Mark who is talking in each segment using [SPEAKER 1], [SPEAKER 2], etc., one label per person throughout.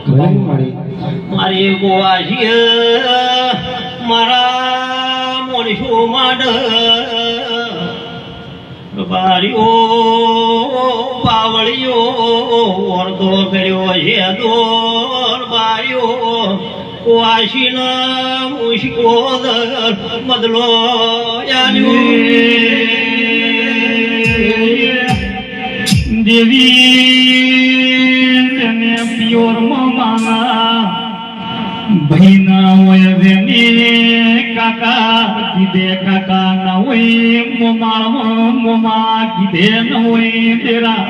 [SPEAKER 1] મારી ગોવાશીએ મારા મોણસો માડ બારીઓ પાવળીઓ ઓરધો કર્યો છે દોર બારીઓ વાશીના મુશ્કો બદલો
[SPEAKER 2] દેવી તેને પિયોર મામા ભઈના હોય વેને કાકા કીધે કાકા ના હોય મોમા કીધે ન હોય તેરા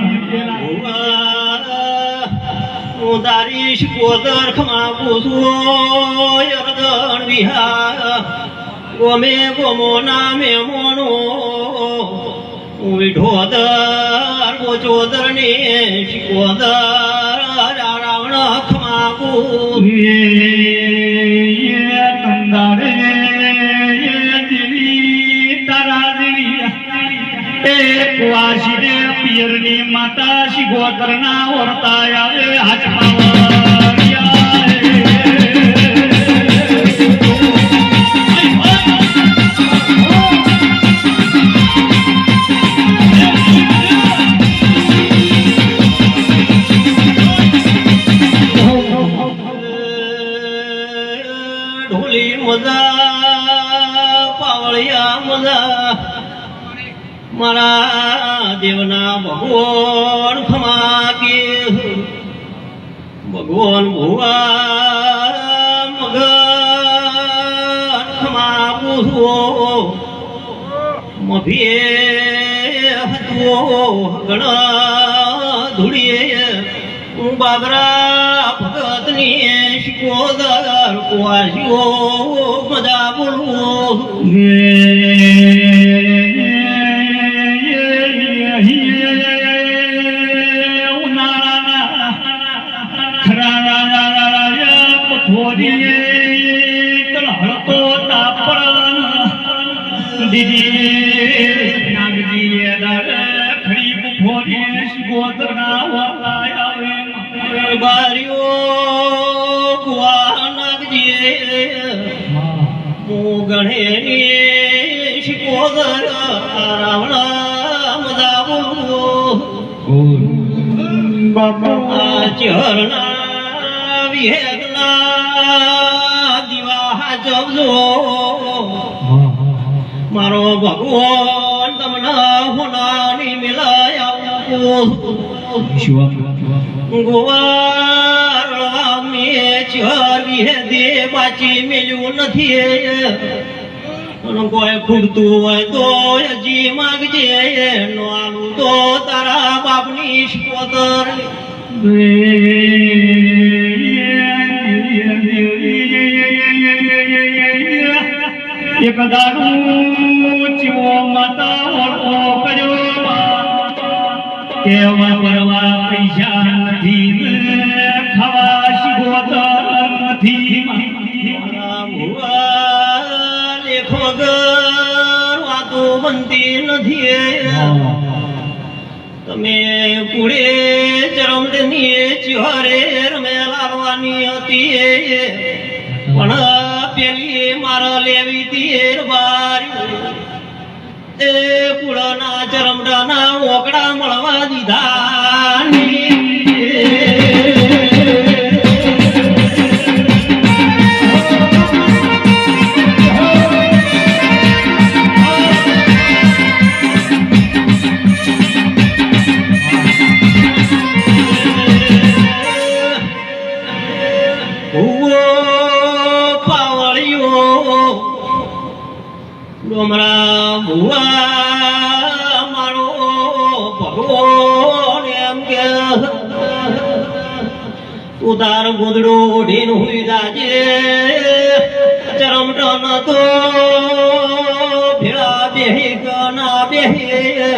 [SPEAKER 1] તારી કોદર ખમા પૂછો યરદણ વિહાર ગોમે ગોમો નામે મોનો વિઢોદર ગોચોદર ને શિકોદર રાવણ ખમા
[SPEAKER 2] તંદારે દેવી તારા દેવી એક વાસી પિયરની માતા શિગોદર ના ઓરતા આવે
[SPEAKER 1] ઢોલી મજા પાવળિયા મજા મારા દેવના ભગવાન ખમા કે ભગવાન ભુવા મગન ખમા પૂછવો મભીએ હતો ઘણા ધૂળીએ બાબરા ભગતની શિકોદર કુવાસીઓ મજા બોલવો બારીઓ કુવા નાગજીએ હું ગણે શિકોદર રાવણ મજા બોલવો બાબા ચરણા વિહેગના દીવા જવજો મારો ભગવાન તમને હોનાની મિલાયા ગોવા મેં ચરવી હે દે બાચી મેલ્યું નથી કોઈ ખૂટતું હોય તો હજી માગજે નો આલું તો તારા બાપની શિકોદર
[SPEAKER 2] એક દારૂ ચીવો માતા ઓળખો કર્યો કેવા પરવા પૈસા નથી ખાવા શિકોદર નથી
[SPEAKER 1] લેખો વાતો બનતી નથી તમે પુડે ચરમની ચિહરે રમે લારવાની હતી પણ પેલી મારા લેવી તીર બારી એ પુડાના ચરમડાના ઓકડા મળવા દીધા ડોમરા ભુવા મારો ભગવાન એમ કે ઉતાર ગોદડો ઓઢીને હુઈ જાજે ચરમટન તો ભેળા બેહી ના બેહી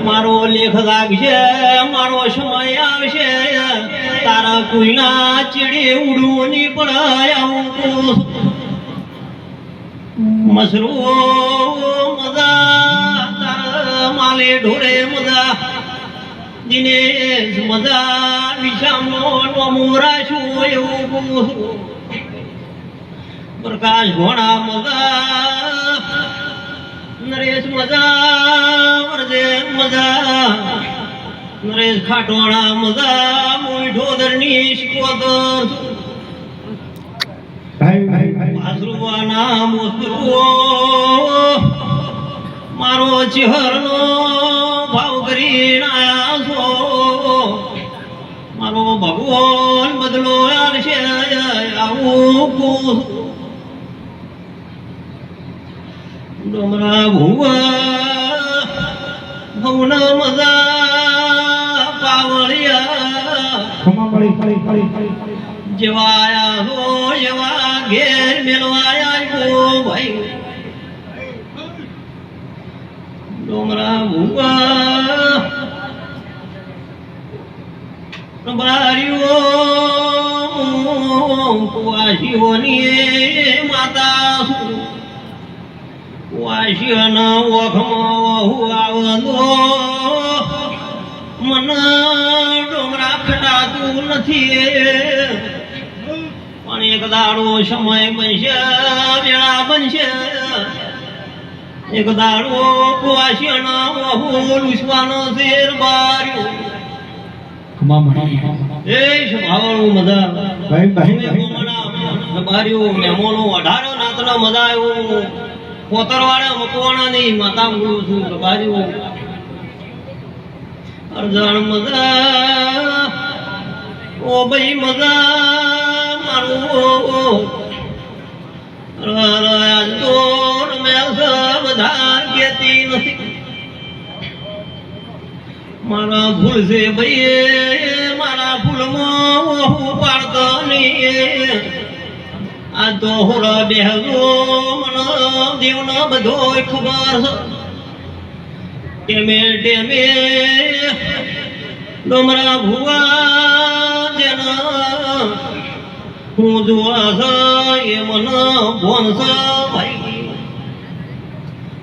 [SPEAKER 1] મારો લેખ લાગશે મારો સમય આવશે તારા કોઈના ચીડે ઉડવું નહીં પડાય આવું મસરો મજા તારા માલે ઢોરે મજા દિનેશ મજા વિશામો મોરા છું એવું કહું છું. પ્રકાશ ઘોડા મજા નરેશ મજા વરદે મજા નરેશ ખાટોણા મજા મોઈ ઢોદરની શિકોદર આસરુવાના મોસરો મારો ચહેરનો ભાવ કરીને આયા છો. મારો ભગવાન બદલો આવશે આવું ડોમરા ભુવા ભવન મજા પાવળિયા જેવાયા હો એવા ઘેર મેળવાયા હો ભાઈ. ડોમરા ભુવા બારીઓ કુવાસીઓની માતા છું. વાસીઓના ઓખમાં હું આવતો મને ડોમરા ખટાતું નથી. પણ એક દાડો સમય બનશે વેળા બનશે. એક દાડો કુવાસીઓના હું લુસવાનો શેર બાર્યો. એ સ્વભાવનું મજા બાર્યો મહેમાનો 18 નાતના મજા આવ્યો. પોતરવાળા મકવાણા નહીં માતા બોલું છું બાર્યો અરજાણ મજા ઓ ભાઈ મજા મારું આજ તો બધા કેતી નથી. મારા ભૂલ છે ભાઈ મારા ભૂલમાં હું પાડતો નહીં. આ તો હોરા બેહજો મને દેવનો બધો ખબર છે. ટેમે ડોમરા ભુવા જેના હું જોવા છે એ મને ભોન છે ભાઈ.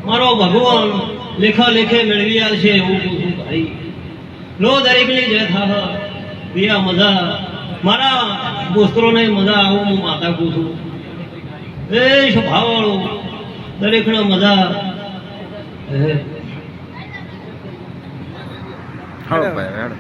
[SPEAKER 1] મારો ભગવાન લેખા લેખે મેળવી આવશે એવું પૂછું ભાઈ. લો દરેકની જય થા દિયા મજા મારા દોસ્તરોને મજા આવું હું માતા પૂછું. એ સ્વભાવવાળો દરેકને મજા
[SPEAKER 3] હાલો ભાઈ